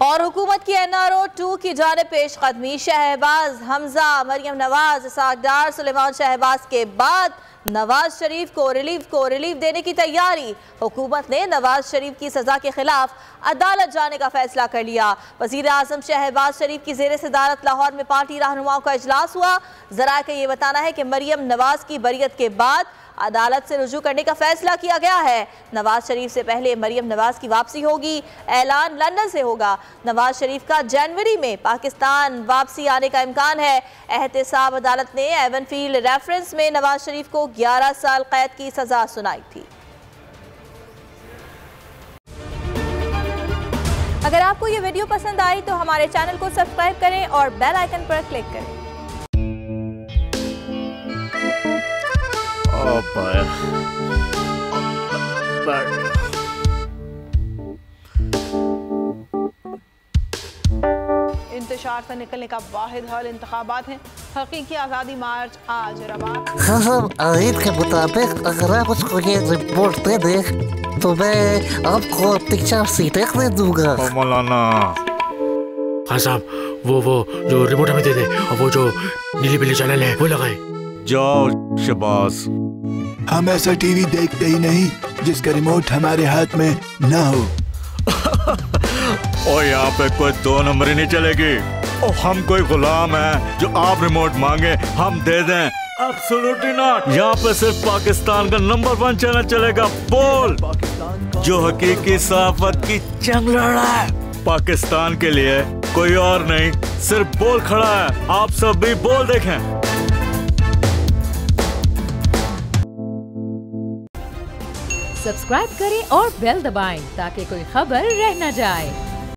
और हुकूमत की NRO 2 की जानिब पेश कदमी। शहबाज, हमजा, मरियम नवाज, इसाकडार, सुलेमान शहबाज के बाद नवाज शरीफ को रिलीफ देने की तैयारी। हुकूमत ने नवाज शरीफ की सजा के खिलाफ अदालत जाने का फैसला कर लिया। वजीर आजम शहबाज शरीफ की जेर सदारत लाहौर में पार्टी रहनुमाओं का इजलास हुआ। जराए का ये बताना है कि मरियम नवाज की बरियत के बाद अदालत से रुजू करने का फैसला किया गया है। नवाज शरीफ से पहले मरियम नवाज की वापसी होगी। ऐलान लंदन से होगा। नवाज शरीफ का जनवरी में पाकिस्तान वापसी आने का इम्कान है। एहतसाब अदालत ने एवनफील्ड रेफरेंस में नवाज शरीफ को 11 साल कैद की सजा सुनाई थी। अगर आपको ये वीडियो पसंद आई तो हमारे चैनल को सब्सक्राइब करें और बेल आइकन पर क्लिक करें। इंतशार से निकलने का वाहिद हल इंतखाबात हैं। हकीकी आज़ादी मार्च आज रवा। हाँ, आयत के मुताबिक अगर आप उसको ये रिपोर्ट दे दें तो मैं आपको अपनी 4 सीटें दे दूंगा। मौलाना हाँ साहब, वो जो रिपोर्ट हमें दे दे और वो जो नीली पीली चैनल है वो लगाए। जाओ शहबाज, हम ऐसा टीवी देखते ही नहीं जिसका रिमोट हमारे हाथ में ना हो। और यहाँ पे कोई 2 नंबरी नहीं चलेगी। और हम कोई गुलाम है जो आप रिमोट मांगे हम दे दें? Absolutely not. यहाँ पे सिर्फ पाकिस्तान का नंबर 1 चैनल चलेगा, बोल, जो हकीकी सहाफत की जंग लड़ रहा है। पाकिस्तान के लिए कोई और नहीं, सिर्फ बोल खड़ा है। आप सब भी बोल देखें। सब्सक्राइब करें और बेल दबाएं ताकि कोई खबर रह न जाए।